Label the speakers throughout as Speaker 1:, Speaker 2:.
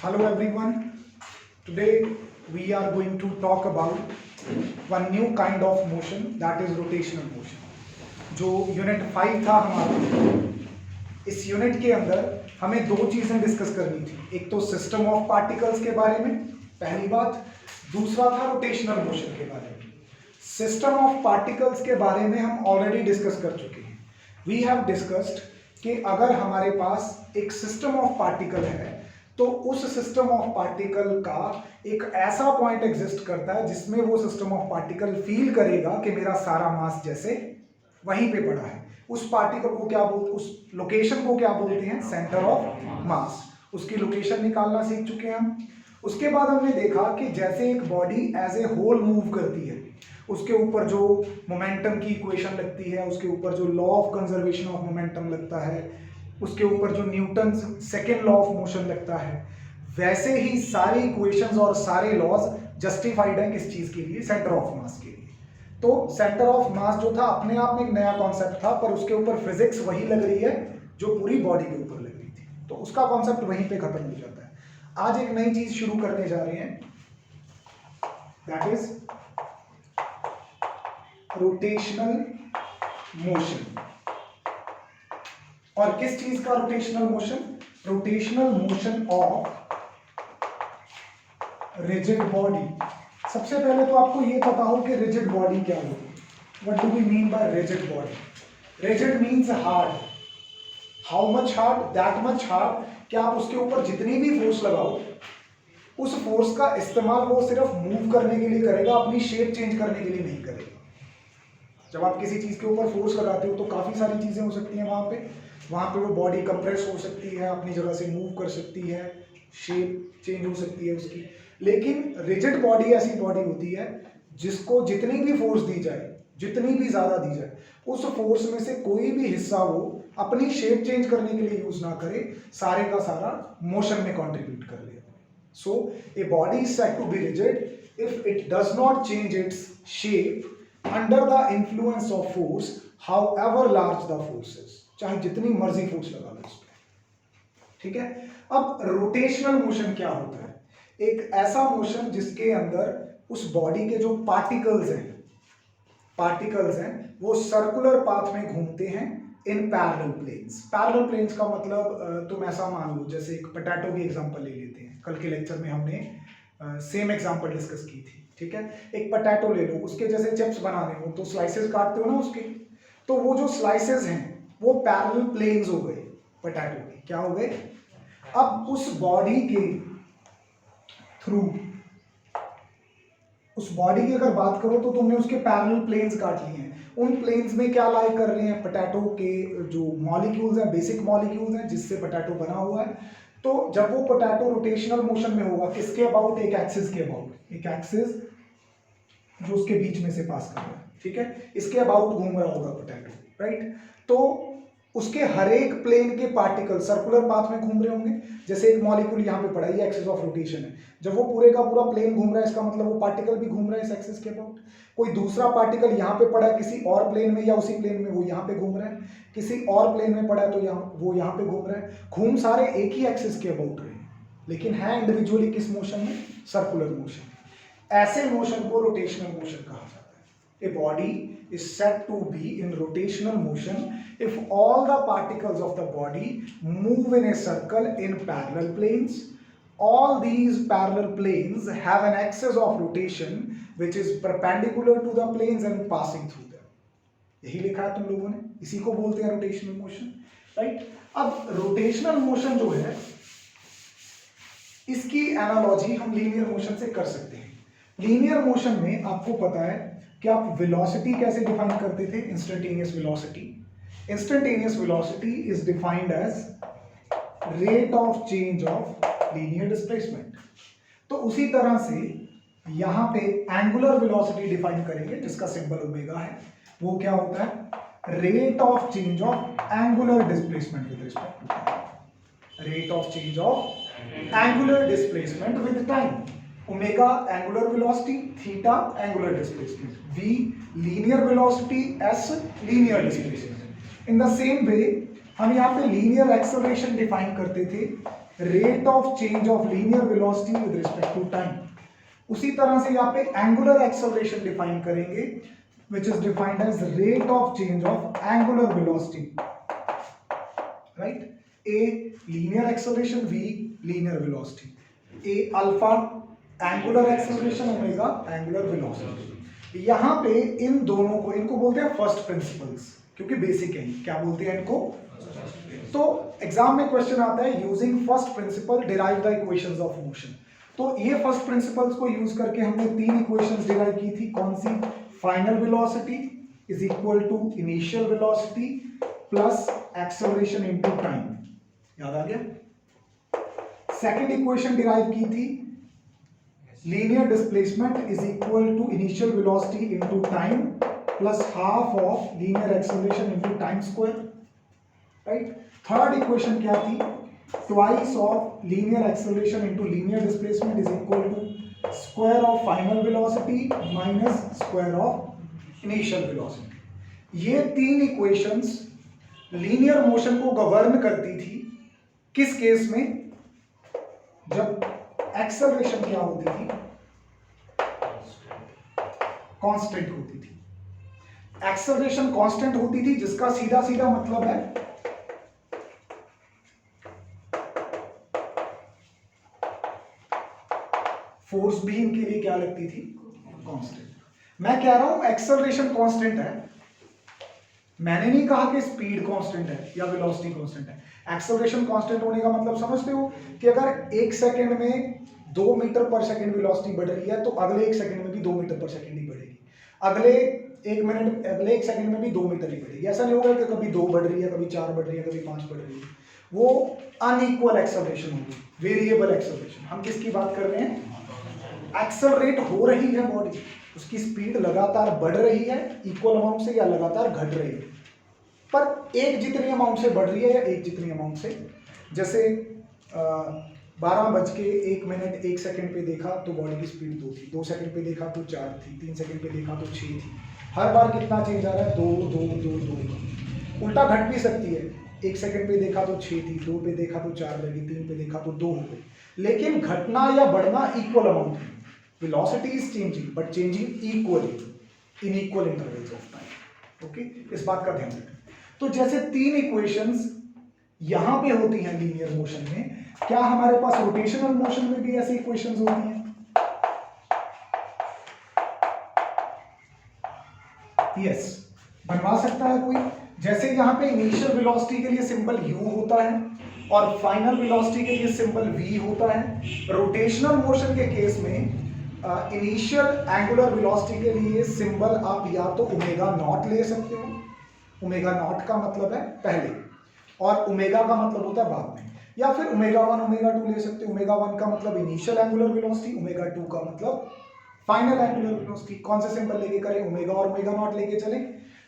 Speaker 1: Hello everyone. Today we are going to talk about one new kind of motion, that is rotational motion. जो unit 5 था हमारा, इस unit के अंदर हमें दो चीजें डिस्कस करनी थी. एक तो सिस्टम ऑफ पार्टिकल्स के बारे में पहली बात, दूसरा था रोटेशनल मोशन के बारे में. सिस्टम ऑफ पार्टिकल्स के बारे में हम ऑलरेडी डिस्कस कर चुके हैं. वी हैव डिस्कस्ड कि अगर हमारे पास एक सिस्टम ऑफ पार्टिकल है तो उस सिस्टम ऑफ पार्टिकल का एक ऐसा पॉइंट एग्जिस्ट करता है जिसमें वो सिस्टम ऑफ पार्टिकल फील करेगा कि मेरा सारा मास जैसे वहीं पे पड़ा है. उस पार्टिकल को क्या बोलते, उस लोकेशन को क्या बोलते हैं, सेंटर ऑफ मास. उसकी लोकेशन निकालना सीख चुके हैं हम. उसके बाद हमने देखा कि जैसे एक body as a whole move करती है, उसके ऊपर जो मोमेंटम की इक्वेशन लगती है, उसके ऊपर जो law of conservation of momentum लगता है, उसके ऊपर जो Newton second law of motion लगता है, वैसे ही सारी इक्वेशंस और सारे लॉज जस्टिफाइड हैं किस चीज के लिए, सेंटर ऑफ मास के लिए. तो सेंटर ऑफ मास जो था अपने आप में एक नया कॉन्सेप्ट था, पर उसके ऊपर फिजिक्स वही लग रही है जो पूरी बॉडी के ऊपर लग रही थी. तो उसका कॉन्सेप्ट वहीं पे खत्म हो जाता है. आज एक नई चीज शुरू करने जा रहे हैं, दैट इज रोटेशनल मोशन. और किस चीज का rotational motion? Rotational motion of rigid body. सबसे पहले तो आपको ये पता हो कि रिजिड बॉडी क्या होती है. What do we mean by rigid body? Rigid means hard. How much hard? That much hard कि आप उसके ऊपर जितनी भी फोर्स लगाओ, उस फोर्स का इस्तेमाल वो सिर्फ मूव करने के लिए करेगा, अपनी शेप चेंज करने के लिए नहीं करेगा. जब आप किसी चीज के ऊपर फोर्स लगाते हो तो काफी सारी चीजें हो सकती हैं वहां पे वो बॉडी कंप्रेस हो सकती है, अपनी जगह से मूव कर सकती है, शेप चेंज हो सकती है उसकी. लेकिन रिजिड बॉडी ऐसी बॉडी होती है जिसको जितनी भी फोर्स दी जाए, जितनी भी ज्यादा दी जाए, उस फोर्स में से कोई भी हिस्सा वो अपनी शेप चेंज करने के लिए यूज ना करे, सारे का सारा मोशन में कंट्रीब्यूट कर ले. So a body is said to be rigid if it does not change its shape under the influence of force, however large the force is. चाहे जितनी मर्जी फोर्स लगा लो उस पर. ठीक है. अब रोटेशनल मोशन क्या होता है? एक ऐसा मोशन जिसके अंदर उस बॉडी के जो पार्टिकल्स हैं वो सर्कुलर पाथ में घूमते हैं in parallel planes. Parallel planes का मतलब तुम ऐसा मान लो, जैसे एक पोटैटो की एग्जांपल ले लेते हैं. कल के लेक्चर में हमने सेम एग्जांपल डिस्कस की थी. ठीक है. एक पोटैटो ले लो, उसके जैसे चिप्स बनाने हो तो स्लाइसेस काटते हो ना उसके, तो वो जो स्लाइसेस हैं वो पैरेलल प्लेन्स हो गए पोटैटो के. क्या हो गए? अब उस बॉडी के थ्रू, उस बॉडी की अगर बात करो तो तुमने उसके पैरेलल प्लेन्स काट लिए हैं. उन प्लेन्स में क्या लाई कर रहे हैं? पोटैटो के जो मॉलिक्यूल्स हैं, बेसिक मॉलिक्यूल्स हैं जिससे पोटैटो बना हुआ है. तो जब वो पोटैटो रोटेशनल मोशन में होगा, किसके अबाउट? एक एक्सिस के अबाउट. एक एक्सिस जो उसके बीच में से पास कर रहा है. ठीक है. इसके अबाउट घूम रहा होगा पोटैटो, राइट. तो उसके हर एक प्लेन के पार्टिकल सर्कुलर पाथ में घूम रहे होंगे. जैसे एक मॉलिक्यूल यहाँ पे पड़ा है, ये एक्सिस ऑफ रोटेशन है. जब वो पूरे का पूरा प्लेन घूम रहा है, इसका मतलब वो पार्टिकल भी घूम रहा है इस एक्सिस के अबाउट. कोई दूसरा पार्टिकल यहाँ पे पड़ा है किसी और प्लेन में, या उसी प्लेन में वो यहाँ पे घूम रहा है. किसी और प्लेन में पड़ा है तो वो यहाँ पे घूम रहा है. घूम सारे एक ही एक्सिस के अबाउट रहे हैं, लेकिन है इंडिविजुअली किस मोशन में? Circular motion. ऐसे मोशन को रोटेशनल मोशन कहा जाता है. A body is said to be in rotational motion if all the particles of the body move in a circle in parallel planes. All these parallel planes have an axis of rotation which is perpendicular to the planes and passing through them. यही लिखा है तुम लोगों ने, इसी को बोलते हैं रोटेशनल मोशन, राइट. अब रोटेशनल मोशन जो है, इसकी एनालॉजी हम लीनियर मोशन से कर सकते हैं. लीनियर मोशन में आपको पता है कि आप वेलोसिटी कैसे डिफाइन करते थे? Instantaneous velocity. Instantaneous velocity is defined as rate of change of linear displacement. तो उसी तरह से यहां पे एंगुलर वेलोसिटी डिफाइन करेंगे जिसका सिंबल ओमेगा है. वो क्या होता है? Rate of change of angular displacement with respect to time. Rate of change of angular displacement with time. Omega angular velocity, theta angular displacement, v linear velocity, s linear displacement. In the same way हम यहाँ पे linear acceleration define करते थे rate of change of linear velocity with respect to time. उसी तरह से यहाँ पे एंगुलर एक्सेलरेशन डिफाइन करेंगे which is defined as rate of change of angular velocity, right? A linear acceleration, V linear velocity, A alpha angular acceleration, omega angular velocity। यहाँ पे इन दोनों को, इनको बोलते हैं फर्स्ट प्रिंसिपल्स, क्योंकि बेसिक है। क्या बोलते हैं इनको? तो एग्जाम में क्वेश्चन आता है using first principle derive the equations of motion. तो ये फर्स्ट प्रिंसिपल्स को यूज करके हमने तीन इक्वेशंस डिराइव की थी। कौन सी? Final velocity is equal to initial velocity plus acceleration into time. याद आ गया? सेकंड इक्वेशन डिराइव की थी linear displacement is equal to initial velocity into time plus half of linear acceleration into time square, right? Third equation क्या थी? Twice of linear acceleration into linear displacement is equal to square of final velocity minus square of initial velocity. ये तीन equations linear motion को govern करती थी। किस case में? जब एक्सेलरेशन क्या होती थी? कांस्टेंट होती थी। एक्सेलरेशन कांस्टेंट होती थी, जिसका सीधा सीधा मतलब है फोर्स भी इनके लिए क्या लगती थी? कांस्टेंट। मैं कह रहा हूं एक्सेलरेशन कांस्टेंट है, मैंने नहीं कहा कि स्पीड कांस्टेंट है या वेलोसिटी कांस्टेंट है। एक्सेलरेशन कांस्टेंट होने का मतलब समझते हो कि अगर एक सेकंड में 2 मीटर पर सेकंड वेलोसिटी बढ़ रही है तो अगले एक सेकंड में भी 2 मीटर पर सेकंड ही बढ़ेगी, अगले एक सेकंड में भी 2 मीटर ही बढ़ेगी। ऐसा नहीं होगा कि कभी 2 बढ़ रही है, कभी 4 बढ़ रही है, कभी 5 बढ़ रही है। वो अनइक्वल एक्सेलरेशन होगी, वेरिएबल एक्सेलरेशन। हम किसकी बात कर रहे हैं? एक्सेलरेट हो रही है बॉडी, उसकी स्पीड लगातार बढ़ रही है इक्वल अमाउंट से या लगातार घट रही है, पर एक जितनी अमाउंट से बढ़ रही है या एक जितनी अमाउंट से। जैसे 12:01 पे देखा तो बॉडी की स्पीड 2 थी, 2 सेकंड पे देखा तो 4 थी, 3 सेकंड पे देखा तो 6 थी। हर बार कितना चेंज आ रहा है? 2 2 2 2। उल्टा घट भी सकती है, 1 सेकंड पे देखा तो 6 थी, 2 पे देखा तो 4 लगी, 3 पे देखा तो 2 हो गई। लेकिन घटना या बढ़ना इक्वल अमाउंट है। Velocity is changing but changing equally in equal intervals of time. Okay, इस बात का ध्यान रखें। तो जैसे तीन इक्वेशंस यहां पे होती हैं लीनियर मोशन में, क्या हमारे पास रोटेशनल मोशन में भी ऐसी इक्वेशंस होती हैं? यस, बनवा सकता है कोई। जैसे यहां पे इनिशियल वेलोसिटी के लिए सिंबल u होता है और फाइनल वेलोसिटी के लिए सिंबल v होता है। रोटेशनल मोशन के केस में इनिशियल एंगुलर वेलोसिटी के लिए सिंबल आप या तो ओमेगा नॉट ले सकते हो, ओमेगा नॉट का मतलब है पहले और ओमेगा का मतलब होता है बाद में, या फिर ओमेगा 1 ओमेगा 2 ले सकते हो। ओमेगा 1 का मतलब इनिशियल एंगुलर वेलोसिटी, ओमेगा 2 का मतलब फाइनल एंगुलर वेलोसिटी। कौन से सिंबल लेके करें? ओमेगा और ओमेगा नॉट लेके चले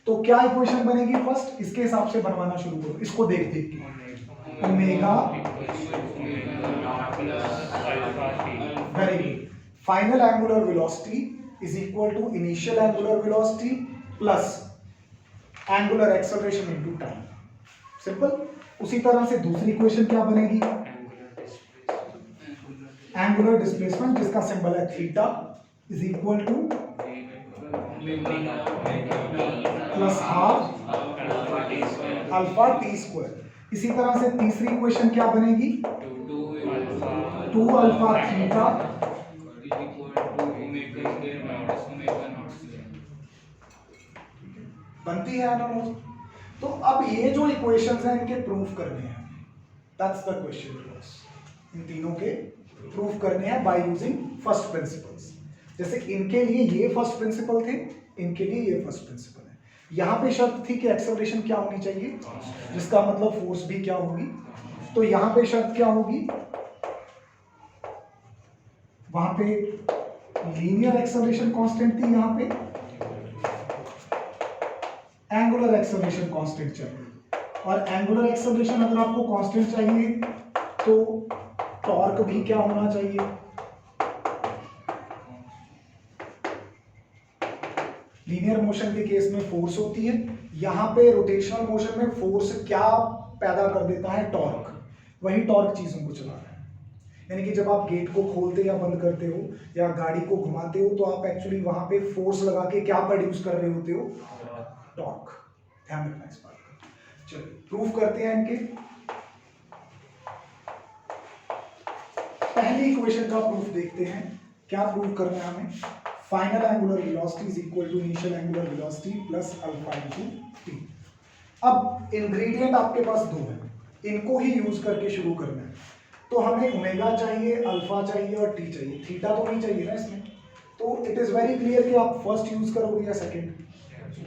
Speaker 1: तो क्या इक्वेशन बनेगी? फर्स्ट इसके हिसाब से बनवाना शुरू करो, इसको देख देख के। Omega, very good. Final angular velocity is equal to initial angular velocity plus angular acceleration into time. Simple. उसी तरह से दूसरी इक्वेशन क्या बनेगी? एंगुलर डिस्प्लेसमेंट जिसका सिंबल है theta is equal to plus half alpha T square. इसी तरह से तीसरी इक्वेशन क्या बनेगी? 2 अल्फा थीटा बनती है एनालॉजी। तो अब ये जो इक्वेशंस हैं इनके प्रूफ करने हैं, दैट्स द क्वेश्चन। इन तीनों के प्रूफ करने हैं बाय यूजिंग फर्स्ट प्रिंसिपल्स। जैसे इनके लिए ये फर्स्ट प्रिंसिपल थे, इनके लिए ये फर्स्ट प्रिंसिपल है। यहाँ पे शर्त थी कि एक्सेलरेशन क्या होनी चाहिए, जिसका मतलब फोर्स भी क्या होगी। तो यहाँ पे शर्त क्या होगी? वहां पे लीनियर एक्सेलरेशन कांस्टेंट थी, यहाँ पे एंगुलर एक्सेलरेशन कांस्टेंट चाहिए। और एंगुलर एक्सेलरेशन अगर आपको कांस्टेंट चाहिए तो टॉर्क भी क्या होना चाहिए? लीनियर मोशन के केस में फोर्स होती है, यहां पे रोटेशनल मोशन में फोर्स क्या पैदा कर देता है? टॉर्क। वही टॉर्क चीज़ों को चला रहा है। यानी कि जब आप गेट को खोलते या बंद करते हो या गाड़ी को घुमाते हो तो आप एक्चुअली वहां पे फोर्स लगा के क्या प्रोड्यूस कर रहे होते हो, टॉर्क। ध्यान रखना इस बात का। चलिए प्रूफ करते हैं इनके। पहली इक्वेशन का प्रूफ देखते हैं। क्या प्रूफ करना है हमें? Final angular velocity is equal to initial angular velocity plus alpha into T. अब इंग्रेडिएंट आपके पास दो है, इनको ही यूज करके शुरू करना है। तो हमें ओमेगा चाहिए, अल्फा चाहिए और टी चाहिए, थीटा तो नहीं चाहिए ना इसमें। तो इट इज वेरी क्लियर कि आप फर्स्ट यूज करोगे या सेकंड?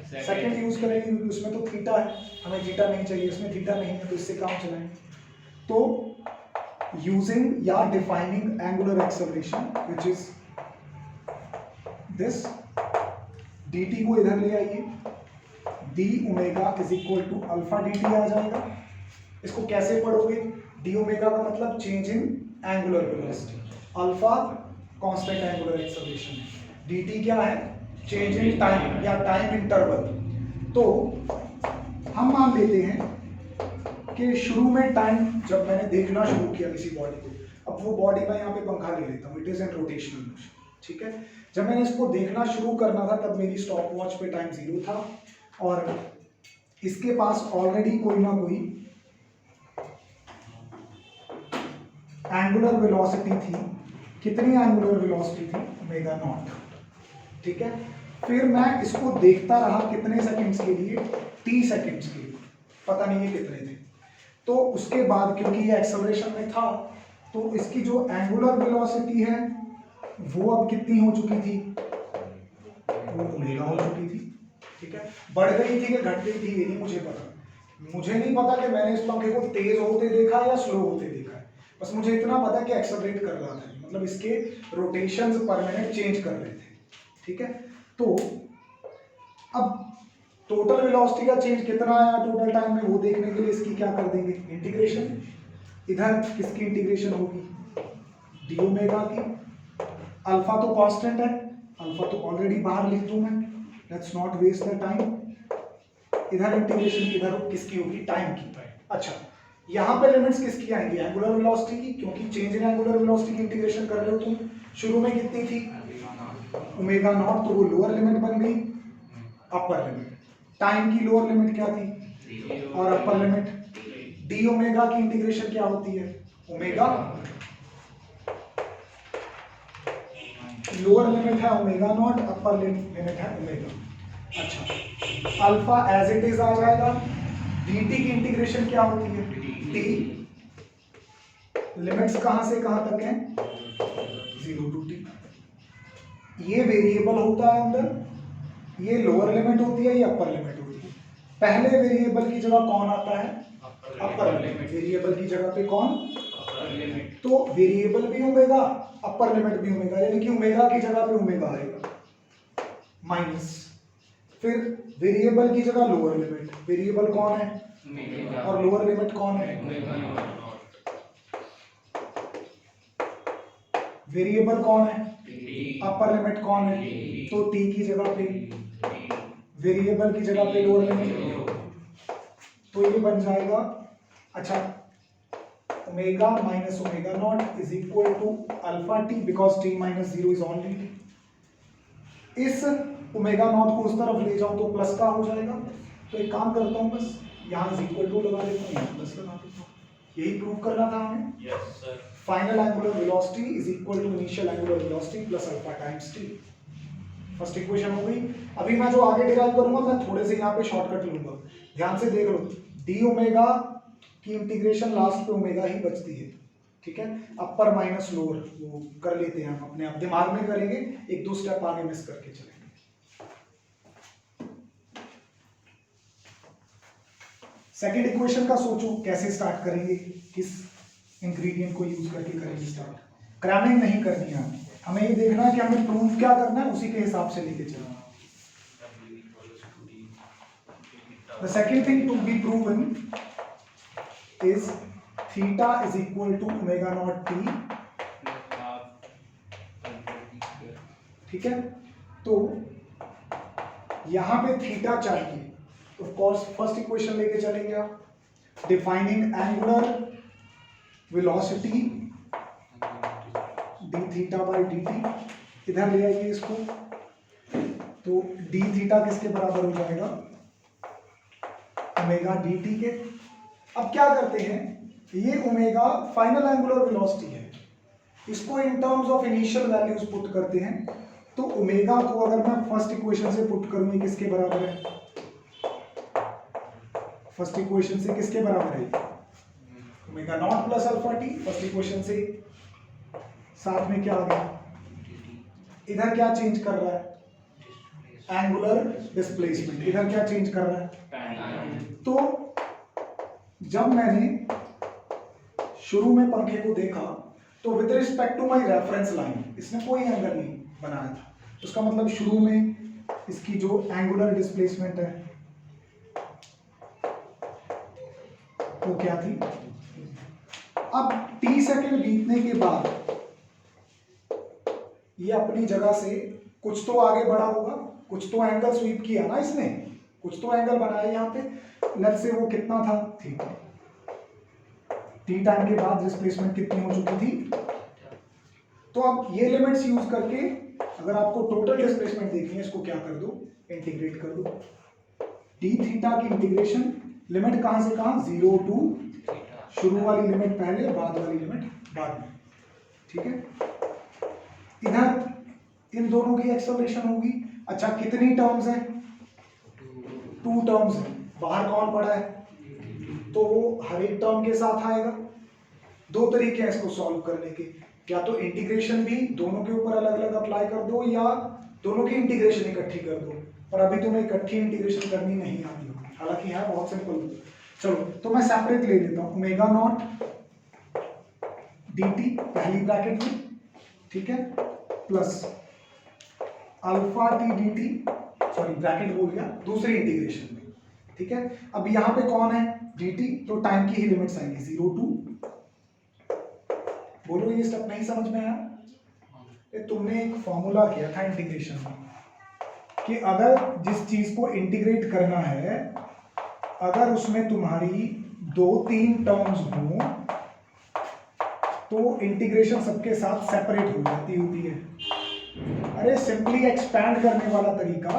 Speaker 1: सेकंड यूज करेंगे क्योंकि उसमें तो थीटा है, हमें थीटा नहीं चाहिए, इसमें थीटा नहीं है, तो इससे काम चलाएंगे। तो यूजिंग या defining angular acceleration which is this, dt को इधर ले आइए, D omega is equal to alpha dt आ जाएगा। इसको कैसे पढ़ोगे? डी ओमेगा का मतलब change in angular velocity, alpha constant angular acceleration है, dt क्या है? चेंज इन टाइम या टाइम इंटरवल। तो हम मान लेते हैं कि शुरू में टाइम जब मैंने देखना शुरू किया किसी बॉडी को, अब वो बॉडी मैं यहाँ पे पंखा ले लेता हूँ, it is an rotational motion, ठीक है। जब मैंने इसको देखना शुरू करना था तब मेरी स्टॉप वॉच पे टाइम 0 था और इसके पास ऑलरेडी कोई ना कोई एंगुलर वेलोसिटी थी। कितनी एंगुलर वेलोसिटी थी? ओमेगा नॉट, ठीक है। फिर मैं इसको देखता रहा कितने सेकंड्स के लिए? t सेकंड्स के लिए, पता नहीं है कितने थे। तो उसके बाद क्योंकि ये एक्सेलरेशन में था तो इसकी जो एंगुलर वेलोसिटी है वो अब कितनी हो चुकी थी? वो ओमेगा हो चुकी थी, ठीक है। बढ़ गई थी कि घट गई थी ये नहीं मुझे पता। मुझे नहीं पता कि मैंने इस पंखे को तेज होते देखा या स्लो होते देखा है, बस मुझे इतना पता कि एक्सेलरेट कर रहा था, मतलब इसके रोटेशंस पर मिनट चेंज कर रहे थे, ठीक है। तो अब टोटल वेलोसिटी का चेंज कितना आया टोटल टाइम में वो देखने के लिए इसकी क्या कर देंगे? इंटीग्रेशन। इधर किसकी इंटीग्रेशन होगी? डी ओमेगा की। अल्फा तो कांस्टेंट है, अल्फा तो ऑलरेडी बाहर लिख दूं मैं, let's not waste the time. इधर इंटीग्रेशन किधर किसकी होगी? टाइम की। अच्छा, यहाँ पे लिमिट्स किसकी आएंगी? एंगुलर वेलोसिटी की, क्योंकि चेंज इन एंगुलर वेलोसिटी की इंटीग्रेशन कर रहे हो तुम। शुरू में कितनी थी? ओमेगा नॉट, तो वो लोअर लिमिट बन गई, अपर लिमिट। टाइम की लोअर लिमिट क्या थी और अपर लिमिट? डी ओमेगा की इंटीग्रेशन क्या होती है? ओमेगा, लोअर लिमिट है ओमेगा नॉट, अपर लिमिट है ओमेगा। अच्छा, अल्फा एज इट इज आ जाएगा। dt की इंटीग्रेशन क्या होती है? t, लिमिट्स कहां से कहां तक हैं? 0 to t। ये वेरिएबल होता है अंदर, ये लोअर लिमिट होती है, ये अपर लिमिट होती है। पहले वेरिएबल की जगह कौन आता है? Upper limit. वेरिएबल की जगह पे कौन? तो वेरिएबल भी ओमेगा, अपर लिमिट भी ओमेगा, यानी कि ओमेगा की जगह पे ओमेगा आएगा माइनस। फिर वेरिएबल की जगह लोअर लिमिट, वेरिएबल कौन है? और लोअर लिमिट कौन है? वेरिएबल कौन है? अपर लिमिट कौन है? तो t की जगह पे वेरिएबल की जगह पे लोअर लिमिट, तो ये बन जाएगा। अच्छा, omega minus omega naught is equal to alpha T, because t minus 0 is only t। इस ओमेगा नॉट को उस तरफ ले जाऊं तो प्लस का हो जाएगा, तो एक काम करता हूं, बस यहाँ इज इक्वल टू लगा देता हूँ, यहाँ प्लस लगा देता हूँ। यही प्रूव करना था हमें।
Speaker 2: Yes sir.
Speaker 1: Final angular velocity is equal to initial angular velocity plus alpha times T. First equation हो गई। अभी मैं जो आगे डिराइव करूंगा मैं थोड़े से यहाँ पे शॉर्टकट लूंगा, ध्यान से देख लो। डी ओमेगा की इंटीग्रेशन लास्ट पे ओमेगा ही बचती है, ठीक है। अपर माइनस लोअर वो कर लेते हैं हम अपने आप, दिमाग में करेंगे, एक दो स्टेप आगे मिस करके चलेंगे। सेकेंड इक्वेशन का सोचो कैसे स्टार्ट करेंगे, किस इंग्रेडिएंट को यूज करके करेंगे स्टार्ट। क्रैमिंग नहीं करनी है हमें, ये देखना है कि हमें प्रूफ क्या करना है, उसी के हिसाब से लेके चलना। The second thing to be proven is theta is equal to omega naught t, ठीक है। तो यहां पे थीटा चाहिए, ऑफ कोर्स फर्स्ट इक्वेशन लेके चलेंगे आप, defining angular velocity D theta by D T, इधर ले आइए इसको, तो डी थीटा किसके बराबर हो जाएगा, ओमेगा डी टी के। अब क्या करते हैं, ये ओमेगा फाइनल एंगुलर वेलोसिटी है, इसको in terms of initial values put करते हैं। तो ओमेगा को अगर मैं फर्स्ट इक्वेशन से पुट करूं, ये किसके बराबर है, फर्स्ट इक्वेशन से किसके बराबर है, omega naught plus alpha T. First equation से साथ में क्या आ गया, इधर क्या चेंज कर रहा है, एंगुलर डिस्प्लेसमेंट, इधर क्या चेंज कर रहा है। तो जब मैंने शुरू में पंखे को देखा तो with respect to my reference line इसने कोई एंगल नहीं बनाया था, उसका मतलब शुरू में इसकी जो एंगुलर डिस्प्लेसमेंट है वो क्या थी। अब t सेकंड बीतने के बाद ये अपनी जगह से कुछ तो आगे बढ़ा होगा, कुछ तो एंगल स्वीप किया ना इसने, कुछ तो एंगल बनाया यहाँ पे, लेट्स से वो कितना था, थीटा। टी टाइम के बाद डिस्प्लेसमेंट कितनी हो चुकी थी। तो अब ये लिमिट्स यूज करके अगर आपको टोटल डिस्प्लेसमेंट देखनी है, इसको क्या कर दो, इंटीग्रेट कर दो। डी थीटा की इंटीग्रेशन, लिमिट कहां से कहां, 0 टू, शुरू वाली लिमिट पहले, बाद वाली लिमिट बाद में, ठीक है। इधर इन दोनों की एक्सेलरेशन होगी। अच्छा कितनी टर्म्स है, 2 टर्म्स है, बाहर कौन पड़ा है, तो वो हर एक टर्म के साथ आएगा। दो तरीके हैं इसको सॉल्व करने के, या तो इंटीग्रेशन भी दोनों के ऊपर अलग अलग अप्लाई कर दो, या दोनों की इंटीग्रेशन इकट्ठी कर दो, पर अभी तुम्हें इकट्ठी इंटीग्रेशन करनी नहीं आती होगी, हालांकि है बहुत सिंपल। चलो तो मैं सेपरेट ले लेता हूं, ओमेगा नॉट डी टी पहली ब्रैकेट में, ठीक है, plus alpha T D T, sorry bracket बोल गया, दूसरी इंटीग्रेशन में, ठीक है। अब यहाँ पे कौन है, डी टी, तो टाइम की ही लिमिट्स आएंगी 0 टू, बोलो ये स्टेप नहीं समझ में आया। तुमने एक फॉर्मूला किया था इंटीग्रेशन में कि अगर जिस चीज को इंटीग्रेट करना है, अगर उसमें तुम्हारी 2-3 टर्म्स हो तो इंटीग्रेशन सबके साथ सेपरेट हो जाती होती है। अरे सिंपली एक्सपैंड करने वाला तरीका।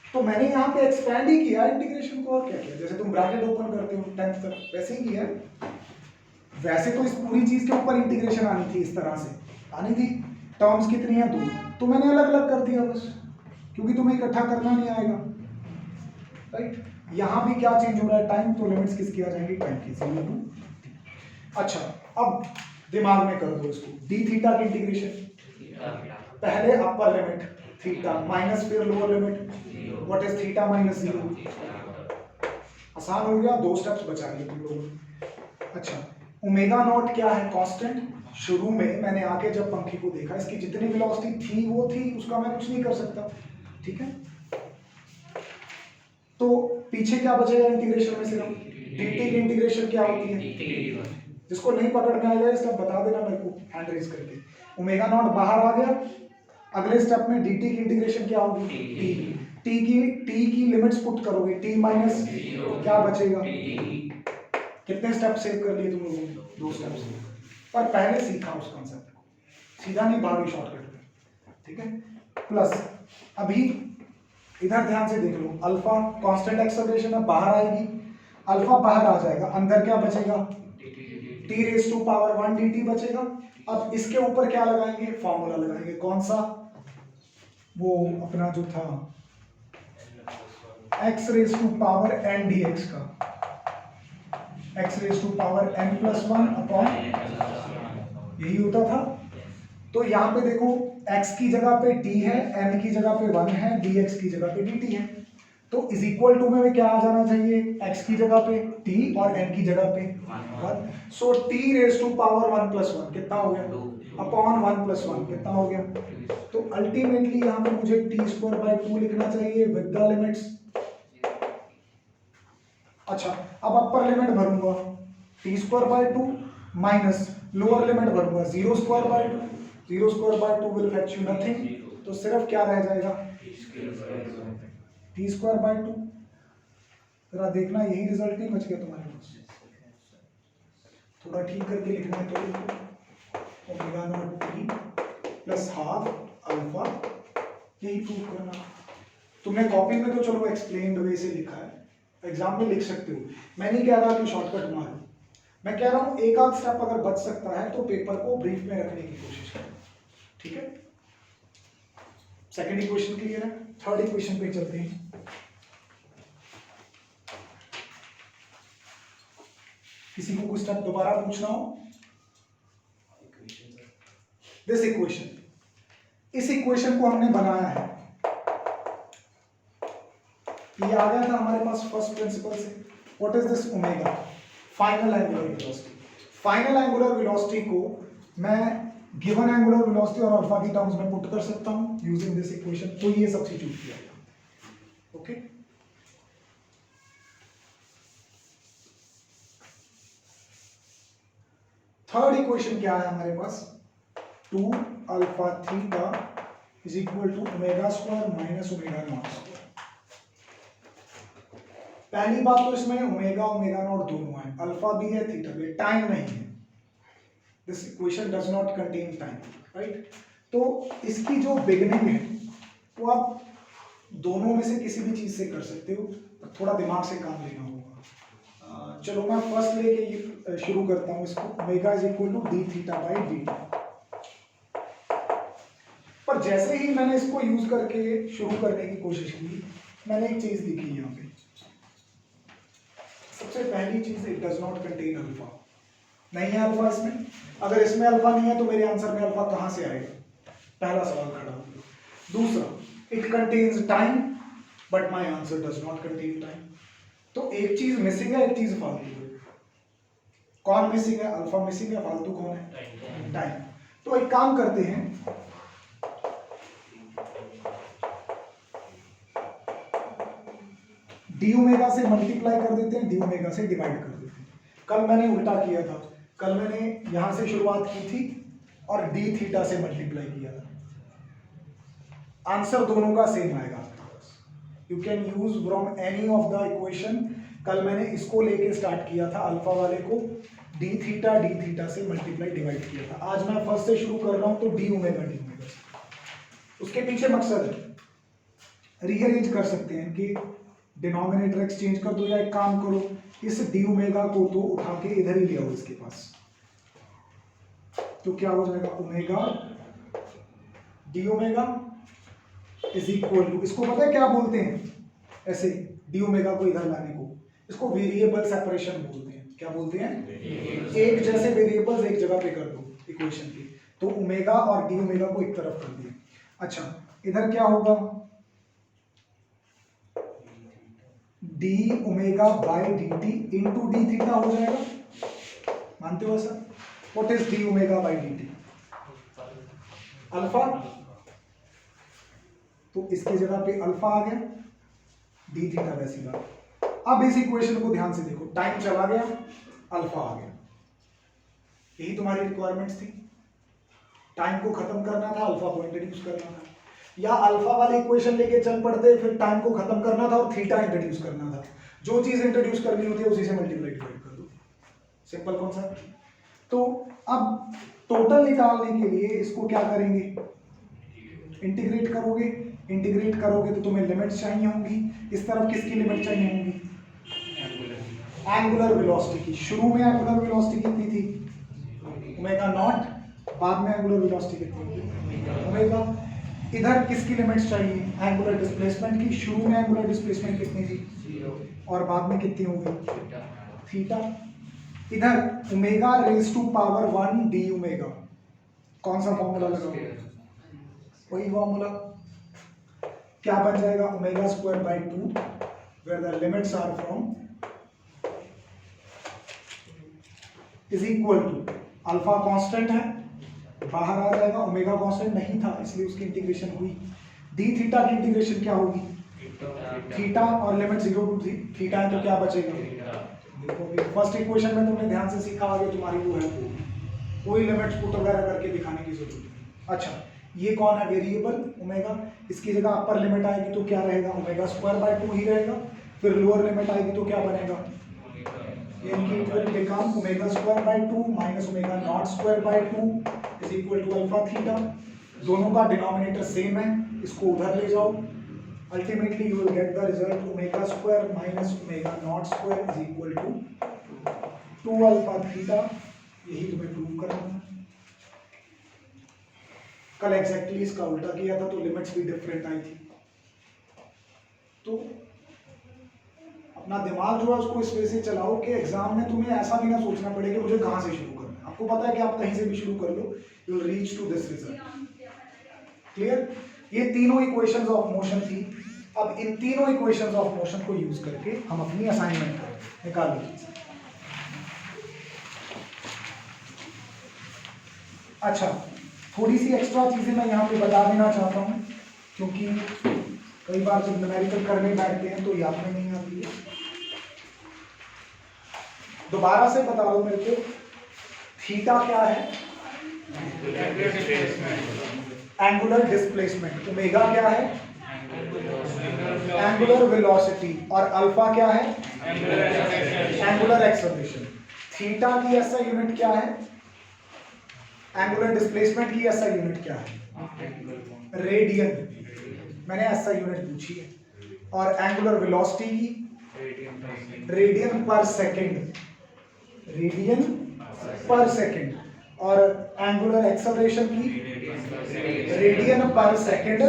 Speaker 1: तो मैंने यहाँ पे एक्सपैंड ही किया इंटीग्रेशन को, और क्या किया, जैसे तुम ब्रैकेट ओपन करते हो 10th तक वैसे ही किया। वैसे तो इस पूरी चीज के ऊपर इंटीग्रेशन आनी थी, इस तरह से आनी थी। टर्म्स कितनी है, 2, तो मैंने अलग अलग कर दिया बस, क्योंकि तुम्हें इकट्ठा करना नहीं आएगा, राइट। यहाँ भी क्या चेंज हो रहा है, टाइम, तो लिमिट्स किसकी आ जाएंगी, टाइम की, 0 टू। अच्छा अब दिमाग में कर दो इसको, डी थीटा की इंटीग्रेशन, पहले अपर लिमिट थीटा माइनस फिर lower limit, what is theta minus 0, आसान हो गया, 2 स्टेप्स बचा लिए तुम लोग। अच्छा ओमेगा नॉट क्या है, कांस्टेंट। शुरू में मैंने आके जब पंखे को देखा, इसकी जितनी वेलोसिटी थी वो थी, उसका मैं कुछ नहीं कर सकता, ठीक है। तो पीछे क्या बचेगा इंटीग्रेशन में, सिर्फ dt की इंटीग्रेशन क्या होती है, जिसको नहीं पकड़ में आएगा स्टेप बता देना मेरे को हैंड रेज करके। ओमेगा नॉट बाहर आ गया, अगले स्टेप में dt की इंटीग्रेशन क्या होगी, t की लिमिट्स पुट करोगे, t माइनस क्या बचेगा, कितने स्टेप सेव कर लिए तुम लोगों ने, 2 स्टेप्स, पर पहले सीखा उस कॉन्सेप्ट को, सीधा नहीं भागी शॉर्टकट में, ठीक है। प्लस अभी इधर ध्यान से देख लो, अल्फा कांस्टेंट एक्सेलरेशन है, बाहर आएगी, अल्फा बाहर आ जाएगा, अंदर क्या बचेगा, t raise to power 1 dt बचेगा। अब इसके ऊपर क्या लगाएंगे, फॉर्मूला लगाएंगे, कौन सा, वो अपना जो था x raise to power n dx का, x raise to power n plus 1 upon, यही होता था। तो यहाँ पे देखो x की जगह पे t है, n की जगह पे 1 है, dx की जगह पे dt है, तो इज इक्वल टू में क्या आ जाना चाहिए, x की जगह पे t और n की जगह पे 1। So t raise to power 1 plus 1 कितना हो गया, अपॉन 1 प्लस 1 कितना हो गया। तो अल्टीमेटली यहाँ पे मुझे t²/2 लिखना चाहिए विद द लिमिट्स। अच्छा अब अपर लिमिट भरूंगा t²/2 माइनस लोअर लिमिट भरूंगा 0²/2, 0²/2 विल फेच यू नथिंग, तो सिर्फ क्या रह जाएगा, t²/2। जरा देखना यही रिजल्ट नहीं बच गया तुम्हारे पास, थोड़ा ठीक करके लिखना है तो omega naught T plus half alpha, यही प्रूव करना। तुमने कॉपी में तो चलो एक्सप्लेन्ड वे से लिखा है, एग्जाम में लिख सकते हो। मैं नहीं कह रहा कि शॉर्टकट मारो, मैं कह रहा हूं एक आध स्टेप अगर बच सकता है तो पेपर को ब्रीफ में रखने की कोशिश करो, ठीक है। सेकंड इक्वेशन क्लियर है। थर्ड इक्वेशन पे चलते हैं। किसी को कुछ स्टेप दोबारा पूछना हो? दिस इक्वेशन, इस इक्वेशन को हमने बनाया है, ये आ गया था हमारे पास फर्स्ट प्रिंसिपल से। What is this? Omega, final angular velocity. Final angular velocity को मैं गिवन एंगुलर वेलोसिटी और अल्फा की टर्म्स में पुट कर सकता हूं यूजिंग दिस इक्वेशन, तो ये सब्स्टिट्यूट किया गया। ओके, थर्ड इक्वेशन क्या है हमारे पास? 2 alpha theta is equal to omega square minus omega naught square. पहली बात तो इसमें ओमेगा ओमेगा नॉट दोनों है, अल्फा भी है थीटा भी है, टाइम नहीं है। This equation does not contain time, right. तो इसकी जो बिगनिंग है वो आप दोनों में से किसी भी चीज से कर सकते हो, थोड़ा दिमाग से काम लेना होगा। चलो मैं फर्स्ट लेके ये शुरू करता हूँ इसको, omega is equal to D theta by D. पर जैसे ही मैंने इसको यूज करके शुरू करने की कोशिश की, मैंने एक चीज दिखी यहाँ पे। सबसे पहली चीज, it does not contain alpha, नहीं है अल्फा इसमें। अगर इसमें अल्फा नहीं है तो मेरे आंसर में अल्फा कहां से आएगा? पहला सवाल खड़ा हो। दूसरा, it contains time but my answer does not contain time. तो एक चीज मिसिंग है, एक चीज फालतू है। कौन मिसिंग है? अल्फा मिसिंग है, फालतू कौन है? टाइम। तो एक काम करते हैं, डी ओमेगा से मल्टीप्लाई कर देते हैं, डी ओमेगा से डिवाइड कर देते हैं। कल मैंने उल्टा किया था, कल मैंने यहां से शुरुआत की थी और डी थीटा से मल्टीप्लाई किया था। आंसर दोनों का सेम आएगा आपके पास। You can use from any of the equation. कल मैंने इसको लेके स्टार्ट किया था, अल्फा वाले को डी थीटा से मल्टीप्लाई डिवाइड किया था। आज मैं फर्स्ट से शुरू कर रहा हूं तो डी ओमेगा से। उसके पीछे मकसद है, रीअरेंज कर सकते हैं कि डिनोमिनेटर एक्सचेंज कर दो, या एक काम करो, इस डी ओमेगा को तो उठा के इधर ही ले आओ इसके पास, तो क्या हो जाएगा? Omega D omega is equal to, इसको पता है क्या बोलते हैं? ऐसे डी ओमेगा को इधर लाने को, इसको वेरिएबल सेपरेशन बोलते हैं। क्या बोलते हैं? एक जैसे वेरिएबल्स एक जगह पे कर दो इक्वेशन के, तो ओमेगा और डी ओमेगा को एक तरफ कर दिया। अच्छा, इधर क्या होगा? D omega by D T into D theta हो जाएगा। मानते हो sir? What is D omega by D T? Alpha. तो इसकी जगह पे अल्फा आ गया, डी थीटा वैसी बात। अब इस इक्वेशन को ध्यान से देखो, टाइम चला गया, अल्फा आ गया। यही तुम्हारी रिक्वायरमेंट्स थी। टाइम को खत्म करना था, अल्फा को इंट्रोड्यूस करना था, या अल्फा वाली इक्वेशन लेके चल पड़ते, फिर टाइम को खत्म करना था और थीटा इंट्रोड्यूस करना था। जो चीज इंट्रोड्यूस करनी होती है उसी से मल्टीप्लाई डिवाइड कर दो, सिंपल कॉन्सेप्ट। तो अब टोटल निकालने के लिए इसको क्या करेंगे? इंटीग्रेट करोगे। इंटीग्रेट करोगे तो तुम्हें लिमिट्स चाहिए होंगी। इस तरफ किसकी लिमिट चाहिए होंगी? एंगुलर वेलोसिटी की। शुरू में एंगुलर वेलोसिटी कितनी थी? Omega naught. बाद में एंगुलर वेलोसिटी कितनी थी? ओमेगा। इधर किसकी लिमिट्स चाहिए? एंगुलर डिस्प्लेसमेंट की। शुरू में एंगुलर डिस्प्लेसमेंट कितनी थी? 0 और बाद में कितनी होगी? थीटा। इधर omega raise to power 1 D omega. कौन सा फॉर्मूला लगाओगे? वही फॉर्मूला। क्या बन जाएगा? Omega square by 2 where the limits are from is equal to, alpha constant है, बाहर आ जाएगा। ओमेगा कांस्टेंट नहीं था इसलिए उसकी इंटीग्रेशन हुई। डी थीटा की इंटीग्रेशन क्या होगी? थीटा, और लिमिट 0 टू थीटा है तो क्या बचेगा? देखो फर्स्ट इक्वेशन में तुमने ध्यान से सीखा, आगे तुम्हारी वो है, कोई लिमिट्स पुट वगैरह करके दिखाने की जरूरत नहीं। अच्छा, ये कौन है? Variable omega. इसकी जगह अपर लिमिट आएगी तो क्या रहेगा? ओमेगा स्क्वायर बाय 2 ही रहेगा। फिर लोअर लिमिट आएगी तो क्या बनेगा? ये इनकी equal become omega square by 2 minus omega naught square by 2 is equal to alpha theta. दोनों का डिनोमिनेटर सेम है, इसको उधर ले जाओ, ultimately you will get the result omega square minus omega naught square is equal to 2 alpha theta. यही तुम्हें prove करना है। कल एग्जैक्टली इसका उल्टा किया था तो लिमिट्स भी डिफरेंट आई थी। तो अपना दिमाग जो है उसको इस वजह से चलाओ कि एग्जाम में तुम्हें ऐसा भी ना सोचना पड़े कि मुझे कहाँ से शुरू करना है। आपको पता है कि आप कहीं से भी शुरू कर लो, you will reach to this result. Clear? ये तीनों इक्वेशंस ऑफ मोशन थी। अब इन तीनों इक्वेशंस ऑफ मोशन को यूज करके हम अपनी असाइनमेंट करें। निकाल लीजिए। अच्छा, थोड़ी सी एक्स्ट्रा चीजें मैं यहाँ पे बता देना चाहता हूँ, क्योंकि कई बार जब न्यूमेरिकल करने बैठते हैं तो याद में नहीं आती है। दोबारा से बता दो मेरे को, थीटा क्या है? Angular displacement. ओमेगा क्या है? Angular velocity. और अल्फा क्या है? Angular acceleration. थीटा की ऐसा यूनिट क्या है? एंगुलर डिस्प्लेसमेंट की ऐसा यूनिट क्या है? रेडियन। मैंने ऐसा यूनिट पूछी है। और एंगुलर वेलोसिटी की? रेडियन पर सेकंड। रेडियन पर सेकंड। और एंगुलर एक्सेलरेशन की? रेडियन पर सेकंड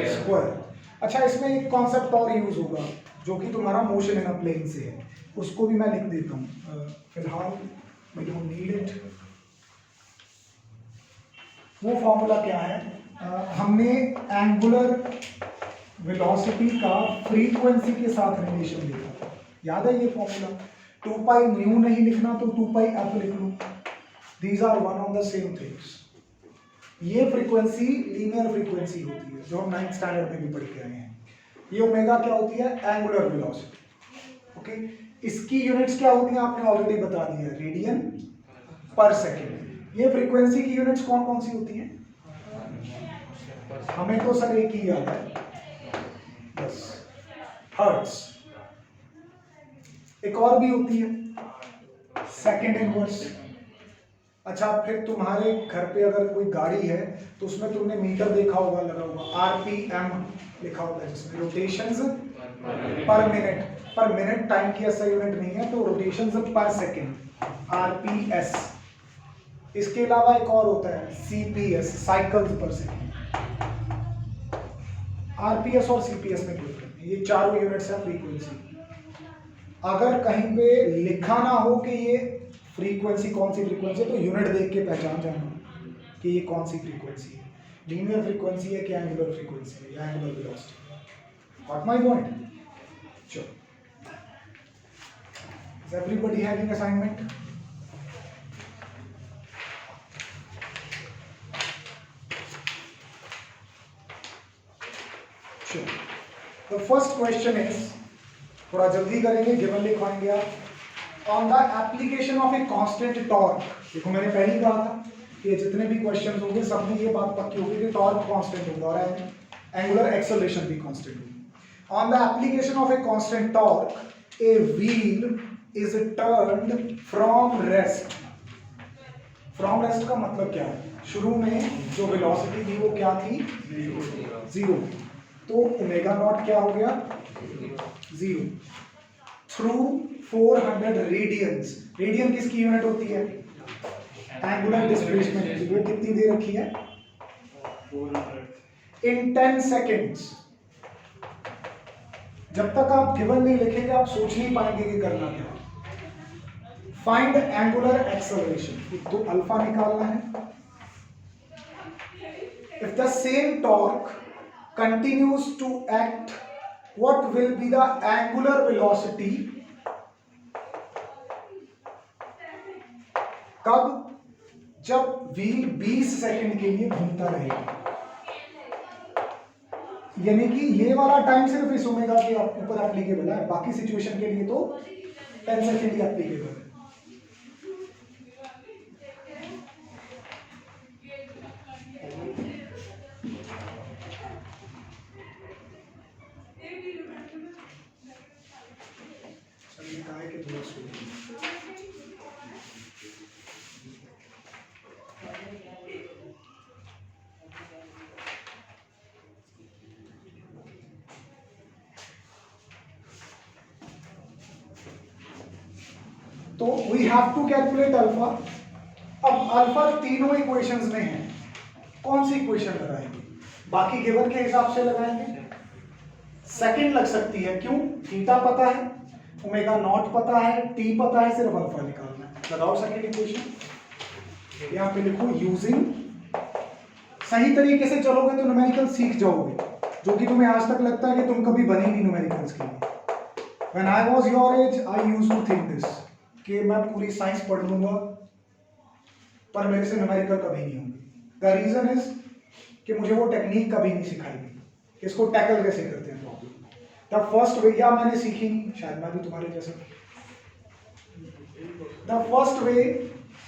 Speaker 1: स्क्वायर। अच्छा, इसमें एक कॉन्सेप्ट और यूज होगा जो कि तुम्हारा मोशन इन अ प्लेन से है, उसको भी मैं लिख देता हूँ फिलहाल, वी डोंट नीड इट। वो फॉर्मूला क्या है? हमने एंगुलर वेलोसिटी का फ्रीक्वेंसी के साथ रिलेशन देखा था, याद है ये फॉर्मूला? 2 पाई न्यू नहीं लिखना तो 2 पाई एफ लिख लो। These are one on the same things. ये फ्रीक्वेंसी लीनियर फ्रीक्वेंसी होती है जो हम 9th स्टैंडर्ड में भी पढ़ के आए हैं। ये ओमेगा क्या होती है? Angular velocity. ओके, इसकी यूनिट्स क्या होती हैं आपने ऑलरेडी बता दिया, रेडियन पर सेकेंड। ये फ्रीक्वेंसी की यूनिट्स कौन कौन सी होती हैं? हमें तो सर एक ही याद है, बस, हर्ट्ज। एक और भी होती है, सेकेंड इनवर्स। अच्छा, फिर तुम्हारे घर पे अगर कोई गाड़ी है तो उसमें तुमने मीटर देखा होगा लगा हुआ, आरपीएम लिखा होगा जिसमें रोटेशंस पर मिनट। पर मिनट टाइम की ऐसा यूनिट नहीं है, तो रोटेशंस पर सेकेंड, आरपीएस। इसके अलावा एक और होता है सीपीएस, साइकिल्स पर सेकेंड। आरपीएस और सीपीएस में कोई फर्क नहीं, ये चारों यूनिट्स है फ्रीक्वेंसी। अगर कहीं पे लिखा ना हो कि ये फ्रीक्वेंसी कौन सी फ्रीक्वेंसी है, तो यूनिट देख के पहचान जाना कि ये कौन सी फ्रीक्वेंसी है, लीनियर फ्रीक्वेंसी है कि एंगुलर फ्रीक्वेंसी है या angular velocity. Got my point? चलो, इज एवरीबॉडी हैविंग असाइनमेंट? चलो, द फर्स्ट क्वेश्चन इज, थोड़ा जल्दी करेंगे, गिवन लिखवाएंगे आप। On the application of a constant torque. देखो, मैंने पहले ही कहा था कि जितने भी क्वेश्चन होंगे सब में ये बात पक्की होगी कि टॉर्क कांस्टेंट होगा और एंगुलर एक्सेलरेशन भी कांस्टेंट होगी। On the application of a constant torque, a wheel is turned from rest. From rest का मतलब क्या है? शुरू में जो वेलोसिटी थी वो क्या थी? 0। तो ओमेगा नॉट क्या हो गया? 0 थ्रू 400 रेडियंस। रेडियन किसकी यूनिट होती है? एंगुलर डिस्प्लेसमेंट की। वो कितनी दे रखी है? 400 इन 10 सेकेंड्स। जब तक आप गिवन नहीं लिखेंगे आप सोच नहीं पाएंगे कि करना क्या। फाइंड एंगुलर एक्सेलरेशन, तो अल्फा निकालना है। If the same torque continues to act, what will be the angular velocity? कब? जब व्हील 20 सेकंड के लिए घूमता रहेगा। यानी कि ये वाला टाइम सिर्फ इस ओमेगा के ऊपर एप्लीकेबल है, बाकी सिचुएशन के लिए तो 10 सेकंड ही एप्लीकेबल है। तो we have to calculate alpha. अब अल्फा तीनों इक्वेशंस में है, कौन सी इक्वेशन लगाएंगे? बाकी गिवन के हिसाब से लगाएंगे। सेकंड लग सकती है, क्यों? थीटा पता है, ओमेगा नॉट पता है, टी पता है, सिर्फ अल्फा निकालना है। लगाओ सेकंड इक्वेशन, यहां पे लिखो यूजिंग। सही तरीके से चलोगे तो न्यूमेरिकल सीख जाओगे, जो कि तुम्हें आज तक लगता है कि तुम कभी बने नहीं न्यूमेरिकल्स के लिए। When I was your age, I used to think this कि मैं पूरी साइंस पढ़ लूंगा पर मेरे से न्यूमेरिकल कभी नहीं होंगे। द रीजन इज कि मुझे वो टेक्निक कभी नहीं सिखाई गई, इसको टैकल कैसे करते हैं प्रॉब्लम। द फर्स्ट वे, या मैंने सीखी नहीं, शायद मैं भी तुम्हारे जैसा। The first way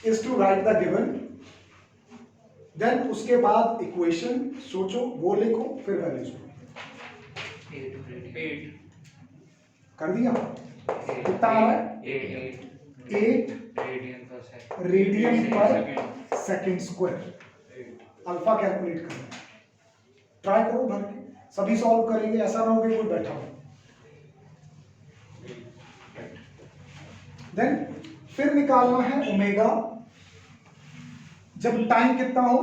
Speaker 1: is to write the given, then उसके बाद इक्वेशन सोचो, वो लिखो, फिर वैल्यूज लो। कर दिया? कितना आ रहा है? 8 रेडियन पर सेकेंड स्क्वायर। अल्फा कैलकुलेट करना है, ट्राई करो भर के, सभी सॉल्व करेंगे, ऐसा ना हो कि कोई बैठा हो। देन फिर निकालना है ओमेगा जब टाइम कितना हो।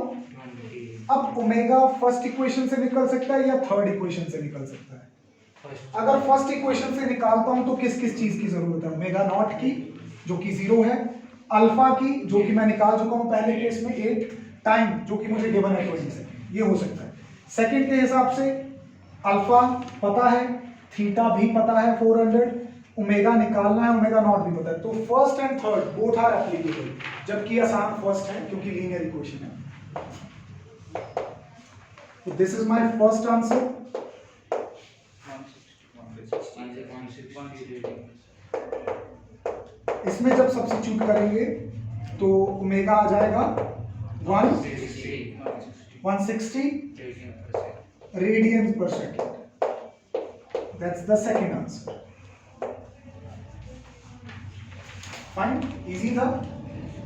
Speaker 1: अब ओमेगा फर्स्ट इक्वेशन से निकल सकता है या थर्ड इक्वेशन से निकल सकता है? अगर फर्स्ट इक्वेशन से निकालता हूं तो किस किस चीज की जरूरत है? ओमेगा नॉट की, जो कि 0 है, अल्फा की, जो कि मैं निकाल चुका हूं पहले केस में 8, टाइम जो कि मुझे गिवन है 20 सेकंड, ये हो सकता है। सेकंड के हिसाब से अल्फा पता है, थीटा भी पता है 400, ओमेगा निकालना है, ओमेगा नॉट भी पता है। तो first and third both are applicable, जबकि आसान फर्स्ट है क्योंकि लीनियर इक्वेशन है। तो this is my first answer. इसमें जब सब्स्टिट्यूट करेंगे तो ओमेगा आ जाएगा 160 रेडियन पर second. That's the second answer. Fine, easy था,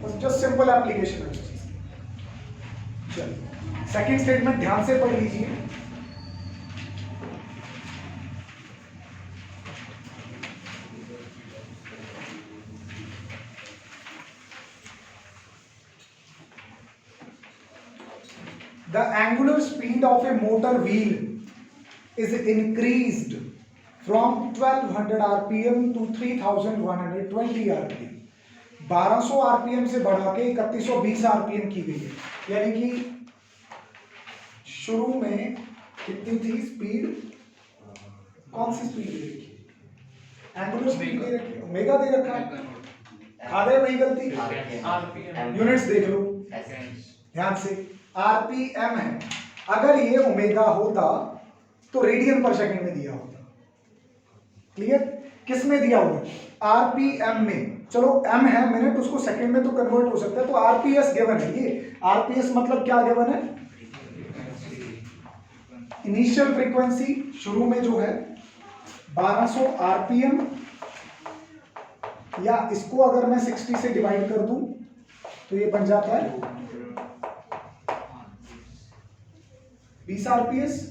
Speaker 1: बस जस्ट सिंपल एप्लीकेशन है। चलिए सेकेंड स्टेटमेंट ध्यान से पढ़ लीजिए। The angular speed of a motor wheel is increased from 1200 rpm to 3120 rpm। 1200 rpm से बढ़ा के 3120 rpm की गई है। यानी कि शुरू में कितनी थी स्पीड? कौन सी स्पीड दे रखी है? एंगुलर स्पीड दे रखी है, ओमेगा दे रखा है। खा गए वही गलती, यूनिट्स देख लो ध्यान से, आरपीएम है। अगर ये ओमेगा होता तो रेडियन पर सेकंड में दिया होता। क्लियर? किस में दिया हुआ? आरपीएम में। चलो एम है मिनट, उसको सेकंड में तो कन्वर्ट हो सकता है, तो आरपीएस गिवन है। ये आरपीएस मतलब क्या गिवन है? इनिशियल फ्रीक्वेंसी शुरू में जो है 1200 आरपीएम, या इसको अगर मैं 60 से डिवाइड कर दूं तो ये बन जाता है 20 आरपीएस।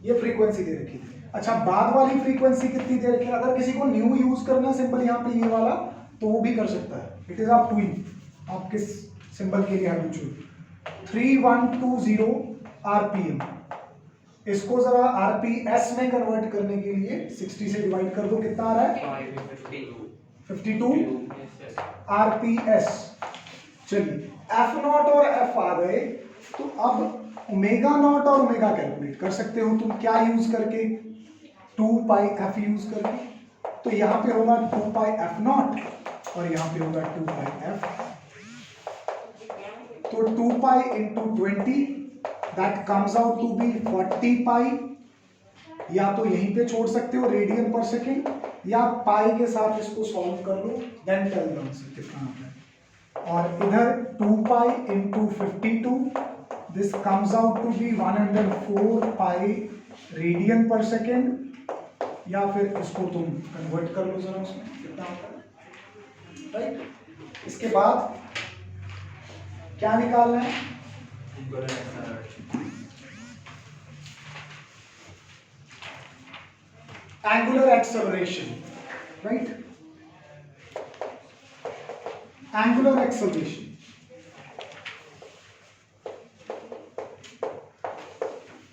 Speaker 1: ये फ्रीक्वेंसी दे रखी है। अच्छा, बाद वाली फ्रीक्वेंसी कितनी दे रखी है? अगर किसी को न्यू यूज करना सिंपल यहाँ पे ये वाला, तो वो भी कर सकता है। It is up to you, आप किस सिंबल के लिए हैव टू चूज। 3120 आरपीएम, इसको जरा आरपीएस में कन्वर्ट करने के लिए 60 से डिवाइड कर दो, कितना आ रहा है? 52 आरपीएस। चलिए एफ नॉट और एफ आ गए, तो अब ओमेगा नॉट और ओमेगा कैलकुलेट कर सकते हो तुम। क्या यूज करके? 2 पाई एफ यूज करके। तो यहां पे होगा 2 पाई एफ नॉट और यहां पे होगा 2 पाई एफ। तो 2 pi into 20 that comes out to be 40 pi. या तो यहीं पे छोड़ सकते हो रेडियन पर सेकेंड, या पाई के साथ इसको सॉल्व कर लो, देन टेल द आंसर कितना आता है। और इधर 2 pi into 52, this comes out to be 104 pi radian पर सेकेंड, या फिर इसको तुम कन्वर्ट कर लो जरा, उसमें कितना होता है, राइट। इसके बाद क्या निकालना है? Angular acceleration, right. Angular acceleration,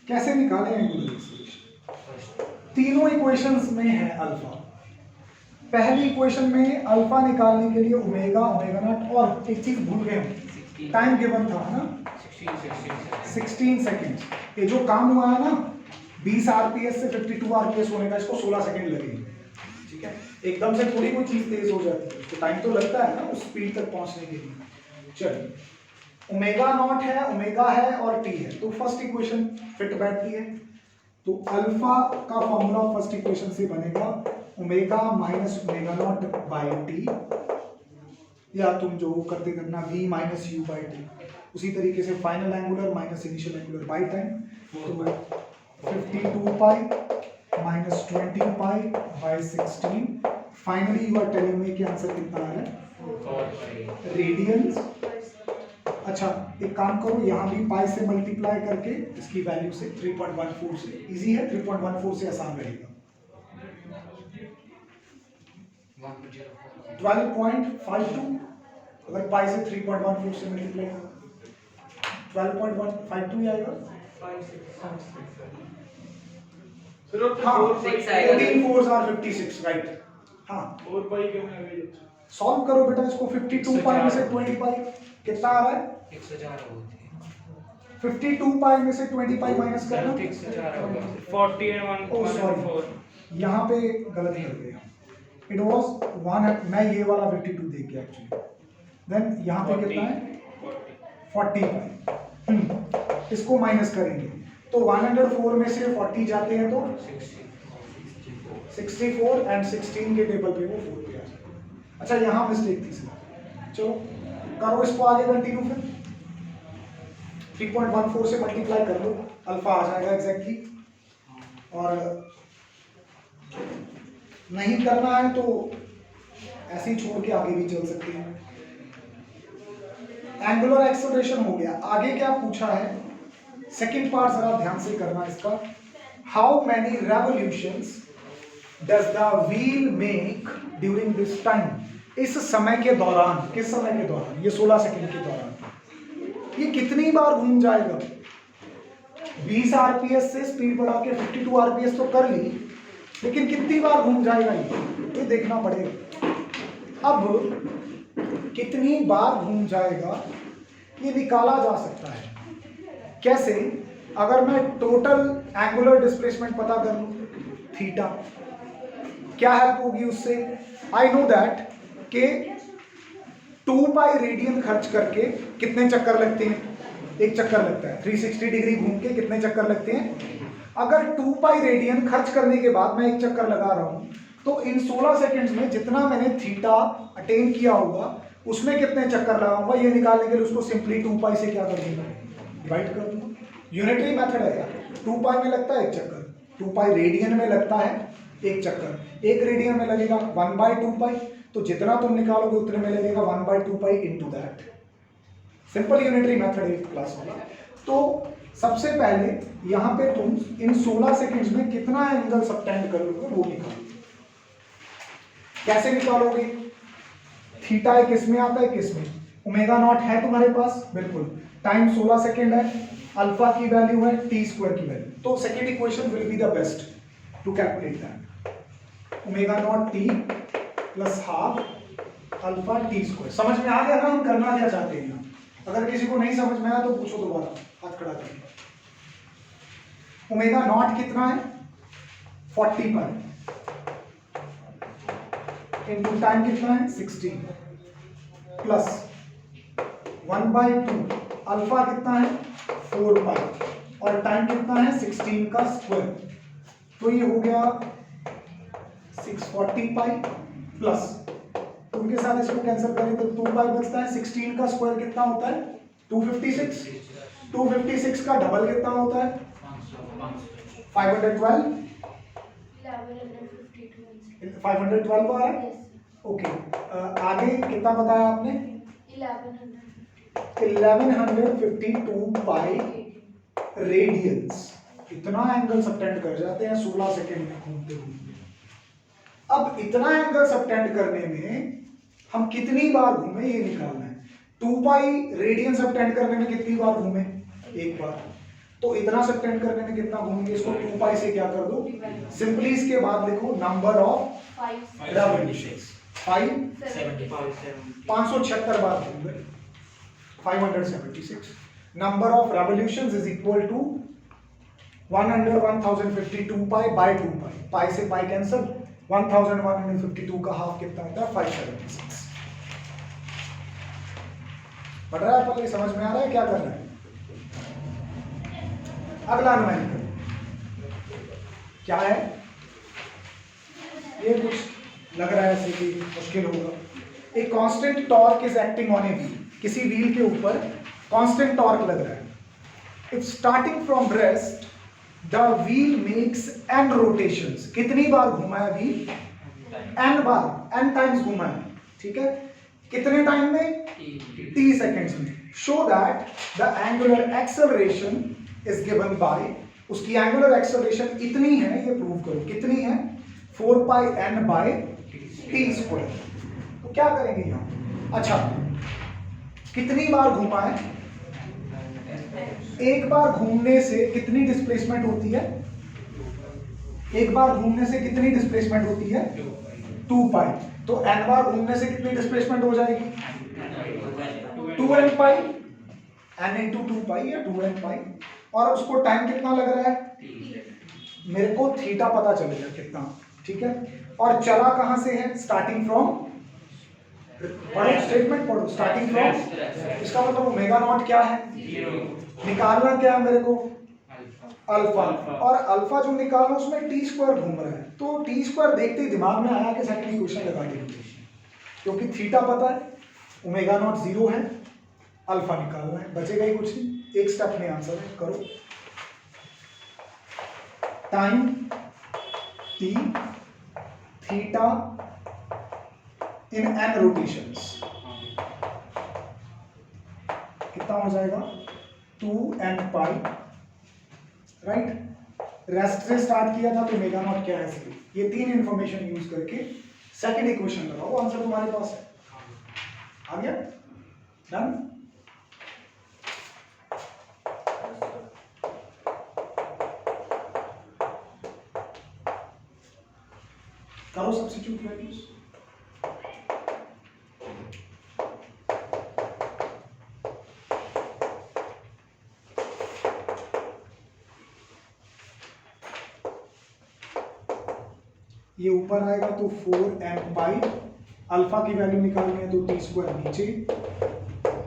Speaker 1: कैसे निकालें एंगुलर एक्सेलरेशन? तीनों इक्वेशंस में है अल्फा। पहली इक्वेशन में अल्फा निकालने के लिए ओमेगा, ओमेगा नॉट, और एक चीज भूल गए हम, टाइम गिवन था ना 16 सेकेंड। ये जो काम हुआ है ना 20 आरपीएस से 52 आरपीएस होने का, इसको 16 सेकेंड लगेंगे। ठीक है, एकदम से थोड़ी कोई चीज तेज हो जाती है, तो टाइम तो लगता है ना उस स्पीड तक पहुंचने के लिए। चलिए, ओमेगा नॉट है, ओमेगा है और टी है, तो फर्स्ट इक्वेशन फिट बैठती है। तो अल्फा का फॉर्मूला फर्स्ट इक्वेशन से बनेगा omega minus omega naught by T, या तुम जो करते करना v minus U by T. उसी तरीके से final angular minus initial angular by time, तो 52 pi minus 20 pi by 16। Finally you are telling me कि आंसर कितना आ रहा है, रेडियंस। अच्छा, एक काम करो, यहाँ भी पाई से मल्टीप्लाई करके इसकी वैल्यू से 3.14 से, इजी है, 3.14 से आसान रहेगा। 12.52, अगर पाई से 3.14 से मल्टीप्लाई करो 12.152 आएगा। हाँ, 14 4s are 56, राइट। हाँ,
Speaker 2: 4 पाई क्यों आ गई?
Speaker 1: सॉल्व करो बेटा इसको। 52 पाई में से 20 पाई कितना आ रहा है? 52 पाई में से 20 पाई माइनस करना,
Speaker 2: 40 and 1 4।
Speaker 1: यहाँ पे गलती कर गया, इट वाज 1, मैं ये वाला 52 देख गया एक्चुअली। देन यहाँ पे कितना है 40 पाई, इसको माइनस करेंगे तो 104 में से 40 जाते हैं तो 64 एंड 16 के टेबल पे वो 4 पे आ जाएगा। अच्छा, यहाँ मिस्टेक थी सर, चलो करो इसको आगे कंटिन्यू। फिर 3.14 से मल्टीप्लाई कर लो, अल्फा आ जाएगा एग्जैक्टली। और नहीं करना है तो ऐसे ही छोड़ के आगे भी चल सकते हैं। एंगुलर एक्सेलरेशन हो गया। आगे क्या पूछा है, सेकंड पार्ट जरा ध्यान से करना इसका। How many revolutions does the wheel make during this time? इस समय के दौरान, किस समय के दौरान? ये 16 सेकंड के दौरान ये कितनी बार घूम जाएगा? 20 आरपीएस से स्पीड बढ़ा के 52 आरपीएस तो कर ली, लेकिन कितनी बार घूम जाएगा ये देखना पड़ेगा। अब कितनी बार घूम जाएगा ये निकाला जा सकता है। कैसे? अगर मैं टोटल एंगुलर डिस्प्लेसमेंट पता कर लूं, थीटा, क्या हेल्प होगी उससे? आई नो दैट के 2 पाई रेडियन खर्च करके कितने चक्कर लगते हैं? एक चक्कर लगता है। 360 डिग्री घूम के कितने चक्कर लगते हैं? अगर 2 पाई रेडियन खर्च करने के बाद मैं एक चक्कर लगा रहा हूं, तो इन 16 सेकंड्स में जितना मैंने थीटा अटेन किया होगा उसमें कितने चक्कर लगाऊंगा, ये निकालने के लिए उसको सिंपली 2 पाई से क्या कर दूंगा, डिवाइड कर दूंगा। यूनिटरी मेथड है यार। 2 पाई में लगता है एक चक्कर, 2 पाई रेडियन में लगता है एक चक्कर, एक रेडियन में लगेगा 1/2 पाई, तो जितना तुम निकालोगे उतने में लगेगा 1/2 पाई into that. Simple unitary method है क्लास वाला। तो सबसे पहले यहाँ पे तुम इन 16 सेकंड्स में कितना एंगल सबटेंड करोगे वो निकालो। कैसे निकालोगे? थीटा है किस में आता है, किस में? ओमेगा नॉट है तुम्हारे पास, बिल्कुल। टाइम 16 सेकंड है, अल्फा की वैल्यू है टी स्क्वायर की वैल्यू, तो second equation will be the best to calculate that. Omega naught T plus half alpha T square. समझ में आ गया ना हम करना क्या चाहते हैं? अगर किसी को नहीं समझ में आया तो पूछो दोबारा, हाथ खड़ा करके। ओमेगा नॉट कितना है? 40 पाई इनटू टाइम कितना है 16 प्लस 1/2 अल्फा कितना है 4 पाई और टाइम कितना है 16 का स्क्वायर, तो ये हो गया 640 पाई प्लस उनके साथ इसको कैंसिल करें तो 2 पाई बचता है। 16 का स्क्वायर कितना होता है 256, 256 का डबल कितना होता है 512, 512 आ रहा है। ओके, आगे कितना बताया आपने 1152 पाई रेडियंस। इतना एंगल सबटेंड कर जाते हैं 16 सेकंड में घूमते घूमते। अब इतना एंगल सबटेंड करने में हम कितनी बार घूमे ये निकालना है। 2 पाई रेडियन सबटेंड करने में कितनी बार घूमे, एक बार, तो इतना सबटेंड करने में कितना घूमेंगे, इसको 2 पाई से क्या कर दो, सिंपली इसके बाद लिखो नंबर ऑफ रेवोल्यूशंस 576 बार घूमे, 576। Number of revolutions is equal to 1/1052 pi by 2 pi, pi से पाई कैंसिल, 1152 का हाफ कितना होता है, 576। बढ़ रहा है, पहले समझ में आ रहा है क्या करना है। अगला न्यूमेरिकल क्या है, ये कुछ लग रहा है ऐसे कि मुश्किल होगा। एक constant torque is acting on a wheel, किसी व्हील के ऊपर कांस्टेंट टॉर्क लग रहा है। If starting from rest the wheel makes n rotations, कितनी बार घुमा है व्हील, n बार, n टाइम्स घुमा है, ठीक है, कितने टाइम में, t सेकेंड्स में। Show that the angular acceleration is given by, उसकी एंगुलर एक्सेलरेशन इतनी है, ये प्रूव करो कितनी है, 4 पाई n बाय t स्क्वायर। तो क्या करेंगे यहां, अच्छा कितनी बार घुमा है, एक बार घूमने से कितनी डिस्प्लेसमेंट होती है, एक बार घूमने से कितनी डिस्प्लेसमेंट होती है, 2 पाई, तो n बार घूमने से कितनी डिस्प्लेसमेंट हो जाएगी, 2n पाई, n इंटू 2 पाई या 2n पाई, और उसको टाइम कितना लग रहा है, मेरे को थीटा पता चलेगा कितना, ठीक है, और चला कहां से है, स्टार्टिंग फ्रॉम, पढ़ो स्टेटमेंट पढ़ो, स्टार्टिंग फ्रॉम, इसका मतलब ओमेगा नॉट क्या है, निकालना क्या है मेरे को, अल्फा, और अल्फा जो निकालना उसमें टी स्क्वायर घूम रहा है, तो टी स्क्वायर देखते ही दिमाग में आया कि सेकंड इक्वेशन लगा देंगे, क्योंकि थीटा पता है, ओमेगा नॉट 0 है, अल्फा निकालना है, बचेगा ही कुछ नहीं, एक स्टेप में आंसर है, करो। Time T theta in n rotations कितना हो जाएगा, 2n पाई, राइट। रेस्ट से स्टार्ट किया था तो ओमेगा नॉट क्या है, ये 3 इंफॉर्मेशन यूज करके सेकंड इक्वेशन लगाओ, आंसर तुम्हारे पास है, आ गया, डन। करो सब्स्टिट्यूट वैल्यूज, ये ऊपर आएगा तो 4n पाई, अल्फा की वैल्यू निकालनी है तो टी स्क्वायर नीचे,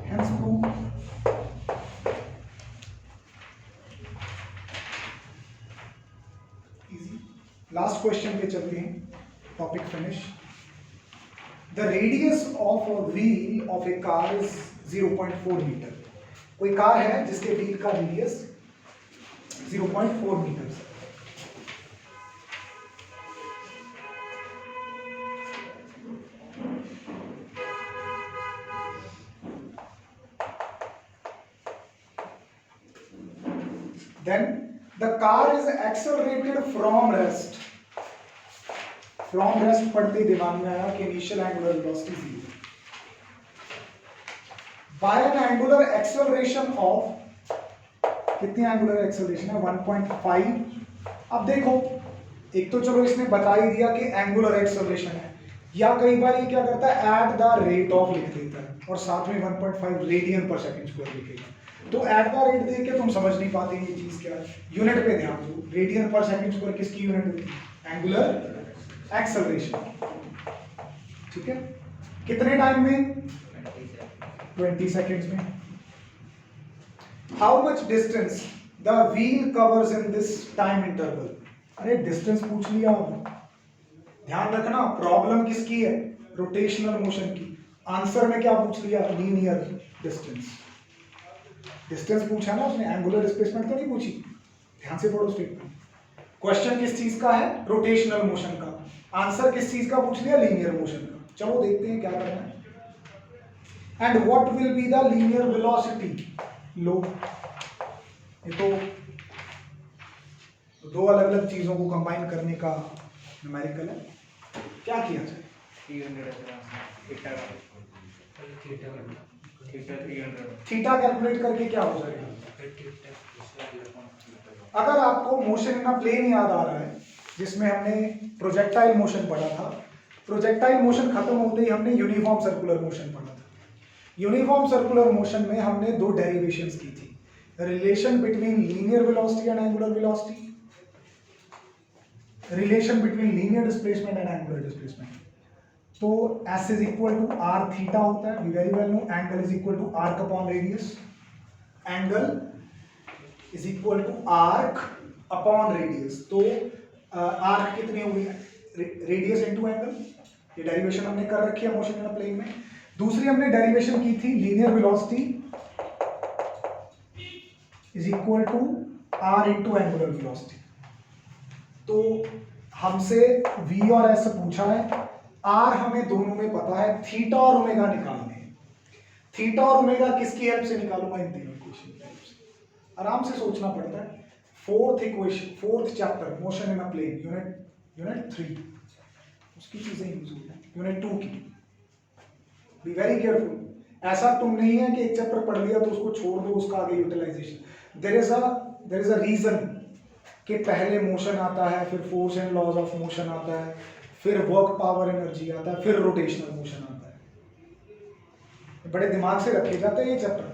Speaker 1: hence prove. Easy. Last question पे चलते हैं, topic finish. The radius of a wheel of a car is 0.4 metre. कोई कार है जिसके व्हील का रेडियस 0.4 मीटर है। Then the car is accelerated from rest. From rest पढ़ते दिमाग में आया कि initial angular velocity 0. By an angular acceleration of, कितनी angular acceleration है, 1.5। अब देखो, एक तो चलो इसने बता ही दिया कि angular acceleration है, या कई बार ये क्या करता है, at the rate of लिख देता है और साथ में 1.5 रेडियन पर सेकंड स्क्वायर लिखेगा, तो एट द रेट देख के तुम समझ नहीं पाते ये चीज क्या है। यूनिट पे ध्यान दो, रेडियन पर सेकंड स्क्वायर किसकी यूनिट होती है, एंगुलर एक्सेलरेशन, ठीक है, कितने टाइम में, 20 सेकंड्स में। How much distance the wheel covers in this time interval. अरे डिस्टेंस पूछ लिया, ध्यान रखना प्रॉब्लम किसकी है, रोटेशनल मोशन की, आंसर में क्या पूछ लिया, लीनियर डिस्टेंस। डिस्टेंस पूछा ना उसने, एंगुलर डिस्प्लेसमेंट तो नहीं पूछी, ध्यान से पढ़ो स्टेटमेंट। क्वेश्चन किस चीज का है, रोटेशनल मोशन का, आंसर किस चीज का पूछ लिया, लीनियर मोशन का। चलो देखते हैं क्या करना है। And what will be the linear velocity, लो, ये तो दो अलग अलग चीजों को कंबाइन करने का न्यूमेरिकल है, क्या किया जाए।
Speaker 2: 300 थीटा थीटा 300
Speaker 1: थीटा कैलकुलेट करके क्या हो जाएगा? अगर आपको मोशन इन अ प्लेन याद आ रहा है जिसमें हमने प्रोजेक्टाइल मोशन पढ़ा था, प्रोजेक्टाइल मोशन खत्म होते ही हमने यूनिफॉर्म सर्कुलर मोशन पढ़ा था। यूनिफॉर्म सर्कुलर मोशन में हमने दो डेरिवेशंस की थी, relation between linear velocity and angular velocity, relation between linear displacement and angular displacement. तो S is equal to R theta होता है, we very well know. Angle is equal to arc upon radius, angle is equal to arc upon radius. तो arc कितनी होगी? Radius into angle. ये derivation हमने कर रखी है मोशन इन अ प्लेन में। दूसरी हमने डेरिवेशन की थी linear velocity is equal to R into angular velocity. तो हमसे v और s पूछा है, r हमें दोनों में पता है, थीटा और ओमेगा निकालने हैं। थीटा और ओमेगा किसकी हेल्प से निकालूंगा? इन तीनों इक्वेशन की हेल्प से। आराम से सोचना पड़ता है। Fourth equation, fourth chapter motion in a plane, unit 3, उसकी चीजें यूज होती हैं। यूनिट 2 की बी वेरी केयरफुल। ऐसा तुम नहीं है कि एक चैप्टर पढ़ लिया तो उसको छोड़ दो, उसका आगे utilisation. There is a reason कि पहले मोशन आता है, फिर force and laws of motion आता है, फिर वर्क पावर एनर्जी आता है, फिर रोटेशनल मोशन आता है। बड़े दिमाग से रखे जाते हैं ये चैप्टर।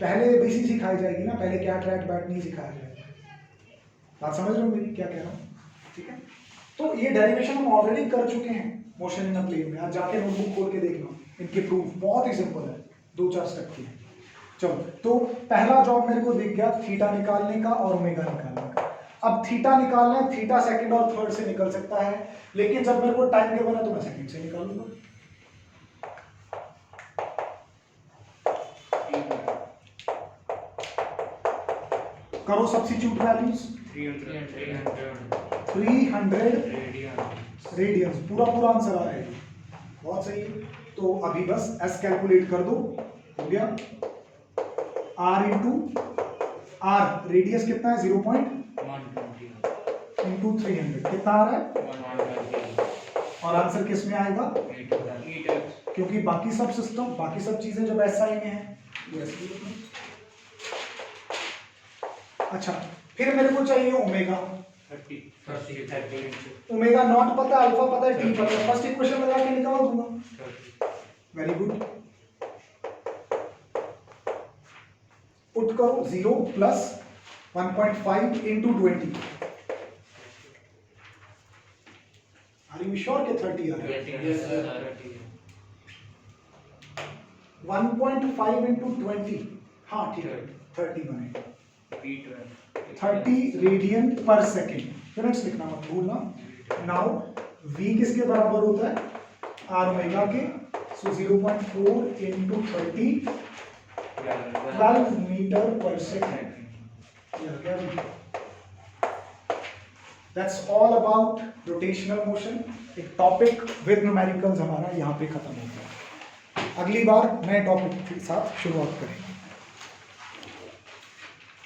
Speaker 1: पहले एबीसी सिखाई जाएगी ना, पहले क्या ट्रैक बैट नहीं सिखाया जाएगा। बात समझ रहे हो मेरी क्या कह रहा हूँ? ठीक है। तो ये डेरिवेशन हम ऑलरेडी कर चुके हैं मोशन इन अ प्लेन में। आज जाके नोटबुक खोल के देख लो, इनके प्रूफ बहुत ही सिंपल है, 2-4 स्टेप की है। चलो, तो पहला जॉब मेरे को दिख गया थीटा निकालने का और ओमेगा निकालने का। अब थीटा निकालना है, थीटा सेकंड और थर्ड से निकल सकता है, लेकिन जब मेरे को टाइम गिवन है तो मैं सेकंड से निकालूंगा। करो सब्स्टिट्यूट वैल्यूज। 300 रेडियंस, पूरा आंसर आ रहा है, बहुत सही है। तो अभी बस s कैलकुलेट कर दो, हो गया। r इंटू r, रेडियस कितना है? 0.1 इंटू 300 कितना आ रहा है? और आंसर किस में आएगा? क्योंकि बाकी सब सिस्टम, बाकी सब चीजें जब SI में है। अच्छा, फिर मेरे को चाहिए ओमेगा। ओमेगा नॉट पता, अल्फा पता है, टी पता है। फर्स्ट इक्वेशन लगा के निकाल दूंगा। Very good. पुट करो 0 plus 1.5 into 20। Are you sure के 30 आ रहा है? 1.5 इंटू 20, हाँ ठीक है, 30 बनेगा। 30 रेडियन पर सेकेंड। यूनिट्स लिखना मत भूलना। नाउ v किसके बराबर होता है? r ओमेगा के। सो 0.4 इंटू 30, 12 मीटर पर second. That's all about rotational motion. एक टॉपिक विद न्यूमेरिकल्स हमारा यहाँ पे खत्म होता है। अगली बार नए टॉपिक के साथ शुरुआत करेंगे।